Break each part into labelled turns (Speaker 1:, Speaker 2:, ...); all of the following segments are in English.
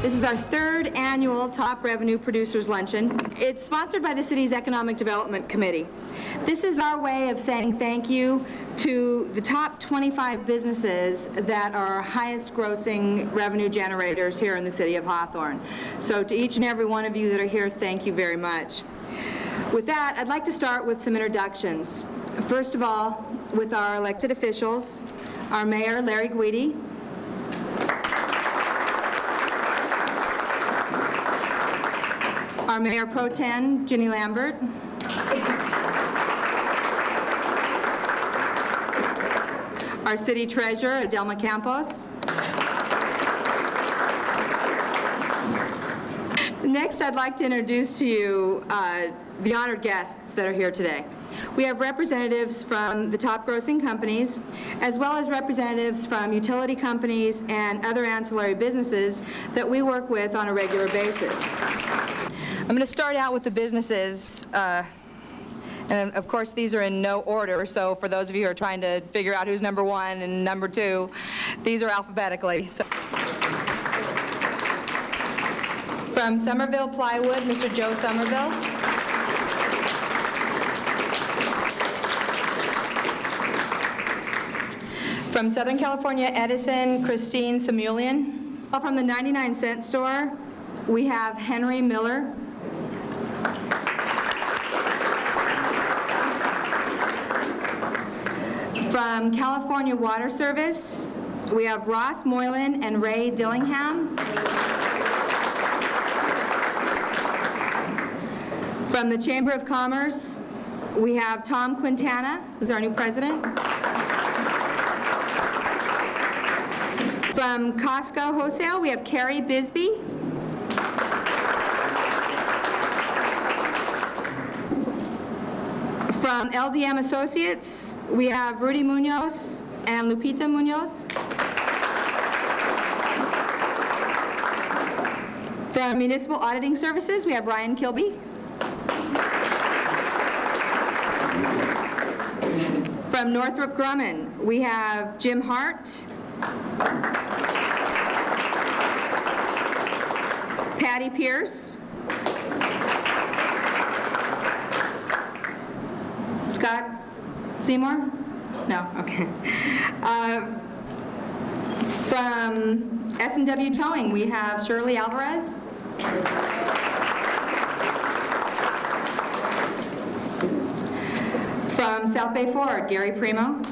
Speaker 1: This is our third annual Top Revenue Producers Luncheon. It's sponsored by the city's Economic Development Committee. This is our way of saying thank you to the top 25 businesses that are highest grossing revenue generators here in the city of Hawthorne. So to each and every one of you that are here, thank you very much. With that, I'd like to start with some introductions. First of all, with our elected officials, our mayor, Larry Guidi, our Mayor Pro Tem, Ginny Lambert, our City Treasurer, Adelma Campos. Next, I'd like to introduce to you the honored guests that are here today. We have representatives from the top grossing companies, as well as representatives from utility companies and other ancillary businesses that we work with on a regular basis. I'm going to start out with the businesses, and of course these are in no order, so for those of you who are trying to figure out who's number one and number two, these are alphabetically. So, from Somerville Plywood, Mr. Joe Somerville. From Southern California Edison, Christine Samulian. From the 99-cent store, we have Henry Miller. From California Water Service, we have Ross Moylan and Ray Dillingham. From the Chamber of Commerce, we have Tom Quintana, who's our new president. From Costco Wholesale, we have Carrie Bisbee. From LDM Associates, we have Rudy Munoz and Lupita Munoz. From Municipal Auditing Services, we have Ryan Kilby. From Northrop Grumman, we have Jim Hart, Patty Pierce, Scott Seymour? No, okay. From S&W Towing, we have Shirley Alvarez. From South Bay Ford, Gary Primo.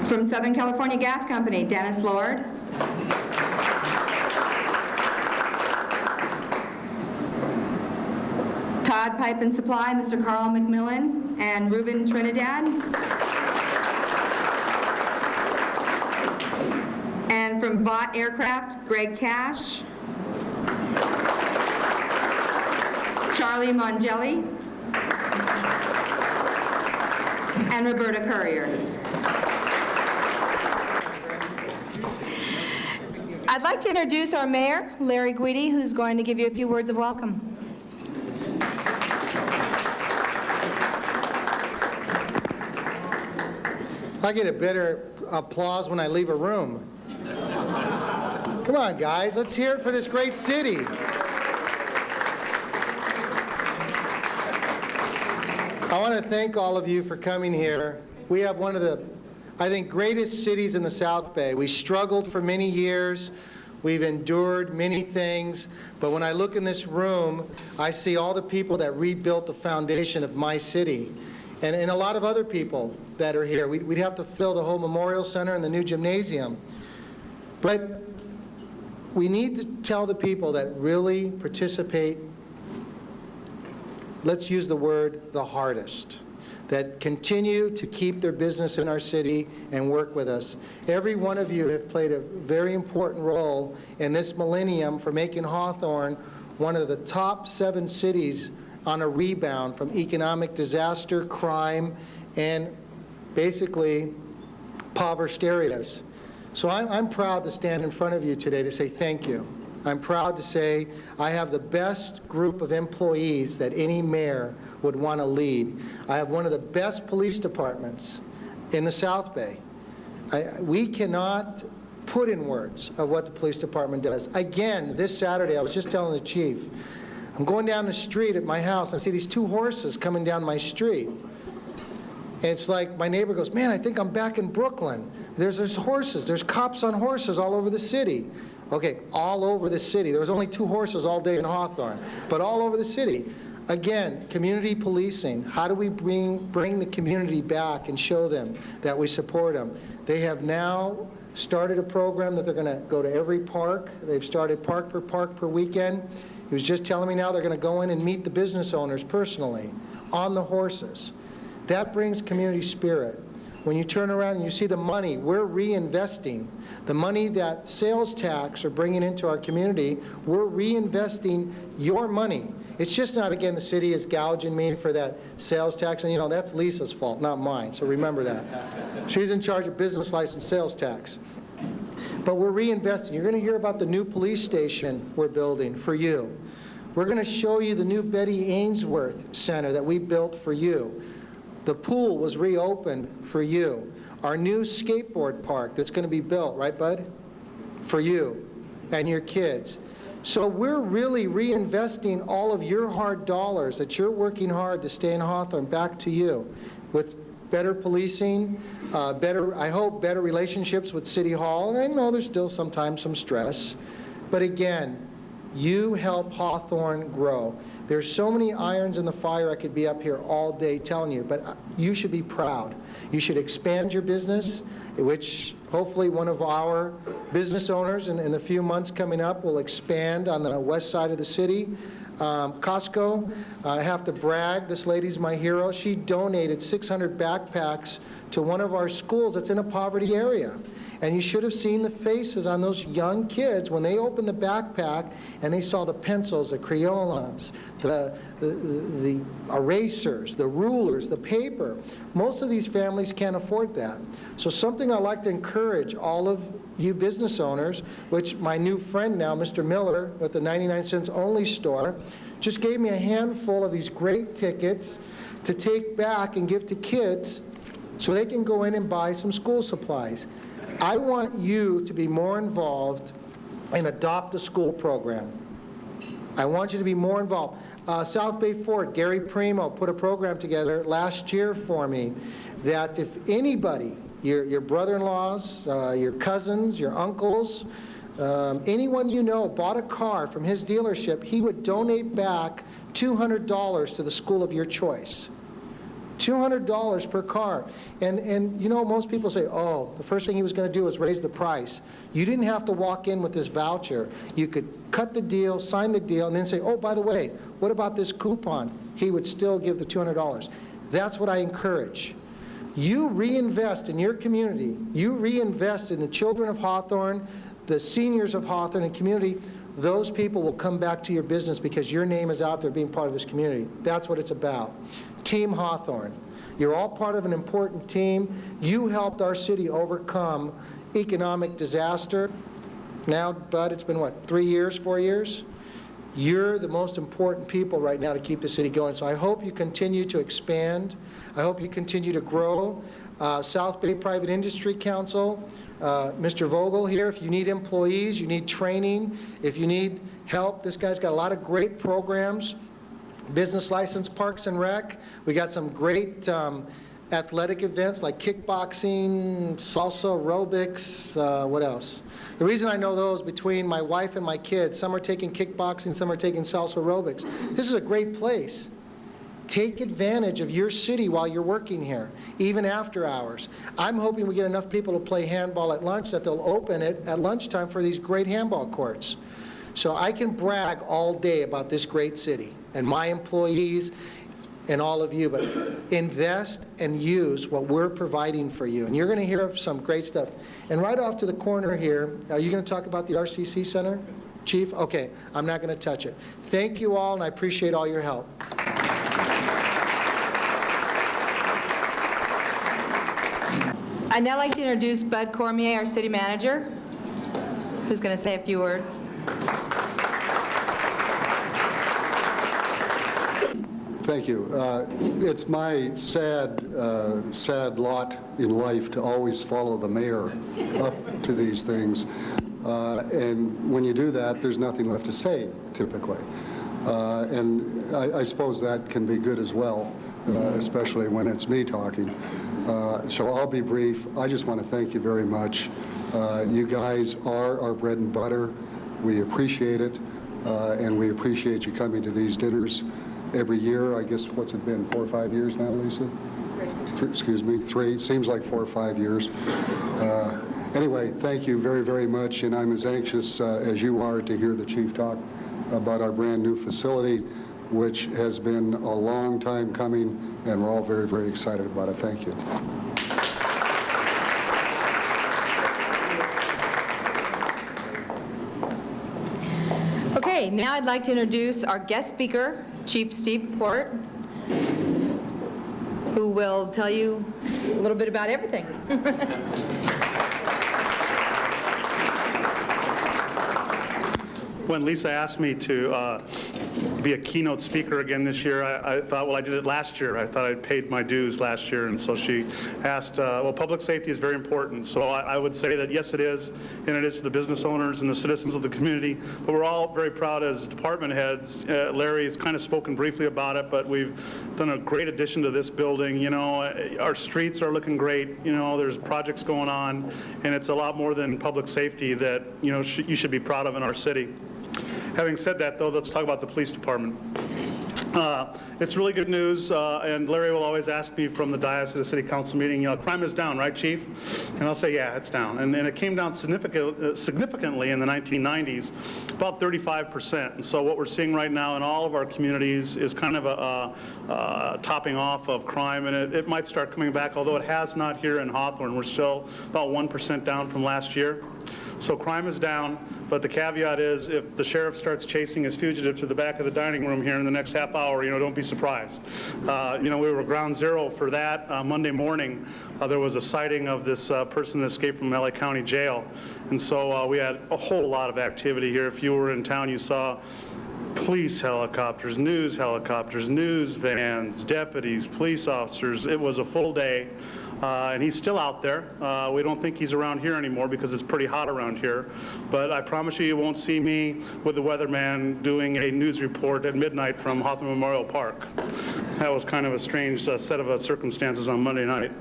Speaker 1: From Southern California Gas Company, Dennis Lord. Todd Pipe and Supply, Mr. Carl McMillan and Ruben Trinidad. And from Vought Aircraft, Greg Cash. Charlie Mongelli, and Roberta Courier. I'd like to introduce our mayor, Larry Guidi, who's going to give you a few words of welcome.
Speaker 2: I get a better applause when I leave a room. Come on, guys, let's hear it for this great city. I want to thank all of you for coming here. We have one of the, I think, greatest cities in the South Bay. We struggled for many years. We've endured many things. But when I look in this room, I see all the people that rebuilt the foundation of my city. And a lot of other people that are here. We'd have to fill the whole Memorial Center and the new gymnasium. But we need to tell the people that really participate, let's use the word, the hardest, that continue to keep their business in our city and work with us. Every one of you have played a very important role in this millennium for making Hawthorne one of the top 7 cities on a rebound from economic disaster, crime, and basically impoverished areas. So I'm proud to stand in front of you today to say thank you. I'm proud to say I have the best group of employees that any mayor would want to lead. I have one of the best police departments in the South Bay. We cannot put in words of what the police department does. Again, this Saturday, I was just telling the chief, I'm going down the street at my house, and I see these 2 horses coming down my street. And it's like my neighbor goes, man, I think I'm back in Brooklyn. There's horses, there's cops on horses all over the city. Okay, all over the city. There was only 2 horses all day in Hawthorne, but all over the city. Again, community policing. How do we bring the community back and show them that we support them? They have now started a program that they're going to go to every park. They've started park per weekend. He was just telling me now they're going to go in and meet the business owners personally on the horses. That brings community spirit. When you turn around and you see the money we're reinvesting, the money that sales tax are bringing into our community, we're reinvesting your money. It's just not, again, the city is gouging me for that sales tax, and you know, that's Lisa's fault, not mine, so remember that. She's in charge of business license sales tax. But we're reinvesting. You're going to hear about the new police station we're building for you. We're going to show you the new Betty Ainsworth Center that we built for you. The pool was reopened for you. Our new skateboard park that's going to be built, right, bud? For you and your kids. So we're really reinvesting all of your hard dollars that you're working hard to stay in Hawthorne back to you with better policing, I hope, better relationships with City Hall. And I know there's still sometimes some stress. But again, you help Hawthorne grow. There's so many irons in the fire. I could be up here all day telling you, but you should be proud. You should expand your business, which hopefully one of our business owners in the few months coming up will expand on the west side of the city. Costco, I have to brag, this lady's my hero. She donated 600 backpacks to one of our schools that's in a poverty area. And you should have seen the faces on those young kids when they opened the backpack and they saw the pencils, the Crayolas, the erasers, the rulers, the paper. Most of these families can't afford that. So something I'd like to encourage all of you business owners, which my new friend now, Mr. Miller, with the 99 cents only store, just gave me a handful of these great tickets to take back and give to kids so they can go in and buy some school supplies. I want you to be more involved in Adopt a School program. I want you to be more involved. South Bay Ford, Gary Primo put a program together last year for me that if anybody, your brother-in-laws, your cousins, your uncles, anyone you know bought a car from his dealership, he would donate back $200 to the school of your choice. $200 per car. And you know, most people say, oh, the first thing he was going to do was raise the price. You didn't have to walk in with this voucher. You could cut the deal, sign the deal, and then say, oh, by the way, what about this coupon? He would still give the $200. That's what I encourage. You reinvest in your community. You reinvest in the children of Hawthorne, the seniors of Hawthorne and community. Those people will come back to your business because your name is out there being part of this community. That's what it's about. Team Hawthorne. You're all part of an important team. You helped our city overcome economic disaster. Now, Bud, it's been what, 3 years, 4 years? You're the most important people right now to keep the city going. So I hope you continue to expand. I hope you continue to grow. South Bay Private Industry Council, Mr. Vogel here, if you need employees, you need training, if you need help, this guy's got a lot of great programs. Business license, Parks and Rec. We got some great athletic events like kickboxing, salsa, aerobics, what else? The reason I know those, between my wife and my kids, some are taking kickboxing, some are taking salsa aerobics. This is a great place. Take advantage of your city while you're working here, even after hours. I'm hoping we get enough people to play handball at lunch that they'll open it at lunchtime for these great handball courts. So I can brag all day about this great city and my employees and all of you, but invest and use what we're providing for you. And you're going to hear some great stuff. And right off to the corner here, are you going to talk about the RCC Center, Chief? Okay, I'm not going to touch it. Thank you all, and I appreciate all your help.
Speaker 1: I'd now like to introduce Bud Cormier, our city manager, who's going to say a few words.
Speaker 3: Thank you. It's my sad lot in life to always follow the mayor up to these things. And when you do that, there's nothing left to say, typically. And I suppose that can be good as well, especially when it's me talking. So I'll be brief. I just want to thank you very much. You guys are our bread and butter. We appreciate it, and we appreciate you coming to these dinners every year. I guess, what's it been, 4 or 5 years now, Lisa? 3. Excuse me, 3. Seems like 4 or 5 years. Anyway, thank you very, very much, and I'm as anxious as you are to hear the chief talk about our brand new facility, which has been a long time coming, and we're all very, very excited about it. Thank you.
Speaker 1: Okay, now I'd like to introduce our guest speaker, Chief Steve Port, who will tell you a little bit about everything.
Speaker 4: When Lisa asked me to be a keynote speaker again this year, I thought, well, I did it last year. I thought I'd paid my dues last year, and so she asked, well, public safety is very important. So I would say that, yes, it is, and it is to the business owners and the citizens of the community. But we're all very proud as department heads. Larry has kind of spoken briefly about it, but we've done a great addition to this building. You know, our streets are looking great. You know, there's projects going on, and it's a lot more than public safety that, you know, you should be proud of in our city. Having said that, though, let's talk about the police department. It's really good news, and Larry will always ask me from the dais at a city council meeting, you know, crime is down, right, Chief? And I'll say, yeah, it's down. And it came down significantly in the 1990s, about 35%. And so what we're seeing right now in all of our communities is kind of a topping off of crime, and it might start coming back, although it has not here in Hawthorne. We're still about 1% down from last year. So crime is down, but the caveat is if the sheriff starts chasing his fugitive to the back of the dining room here in the next half hour, you know, don't be surprised. You know, we were ground zero for that. Monday morning, there was a sighting of this person that escaped from LA County Jail. And so we had a whole lot of activity here. If you were in town, you saw police helicopters, news vans, deputies, police officers. It was a full day. And he's still out there. We don't think he's around here anymore because it's pretty hot around here. But I promise you, you won't see me with the weatherman doing a news report at midnight from Hawthorne Memorial Park. That was kind of a strange set of circumstances on Monday night.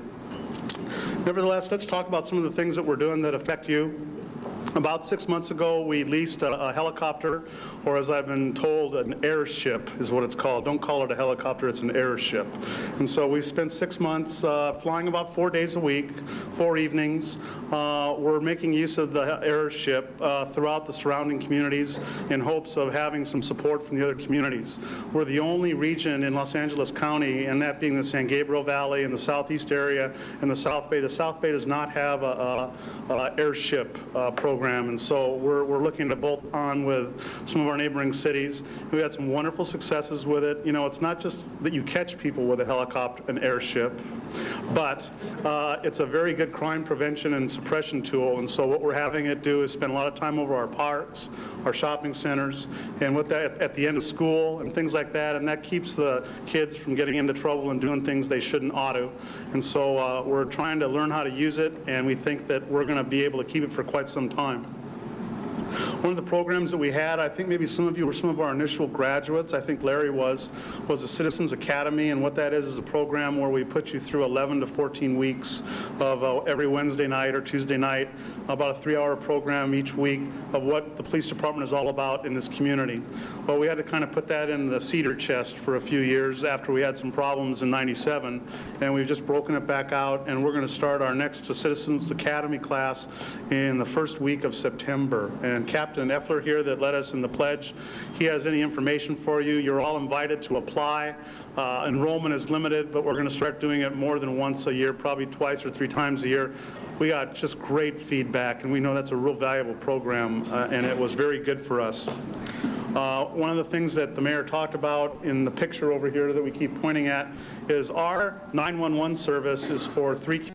Speaker 4: Nevertheless, let's talk about some of the things that we're doing that affect you. About 6 months ago, we leased a helicopter, or as I've been told, an airship is what it's called. Don't call it a helicopter, it's an airship. And so we spent 6 months flying about 4 days a week, 4 evenings. We're making use of the airship throughout the surrounding communities in hopes of having some support from the other communities. We're the only region in Los Angeles County, and that being the San Gabriel Valley and the southeast area and the South Bay. The South Bay does not have an airship program, and so we're looking to bolt on with some of our neighboring cities. We had some wonderful successes with it. You know, it's not just that you catch people with a helicopter, an airship, but it's a very good crime prevention and suppression tool. And so what we're having it do is spend a lot of time over our parks, our shopping centers, and with that at the end of school and things like that, and that keeps the kids from getting into trouble and doing things they shouldn't ought to. And so we're trying to learn how to use it, and we think that we're going to be able to keep it for quite some time. One of the programs that we had, I think maybe some of you were some of our initial graduates, I think Larry was the Citizens Academy, and what that is a program where we put you through 11 to 14 weeks of every Wednesday night or Tuesday night, about a 3-hour program each week of what the police department is all about in this community. Well, we had to kind of put that in the cedar chest for a few years after we had some problems in '97, and we've just broken it back out, and we're going to start our next Citizens Academy class in the first week of September. And Captain Effler here that led us in the pledge, he has any information for you. You're all invited to apply. Enrollment is limited, but we're going to start doing it more than once a year, probably twice or 3 times a year. We got just great feedback, and we know that's a real valuable program, and it was very good for us. One of the things that the mayor talked about in the picture over here that we keep pointing at is our 911 service is for 3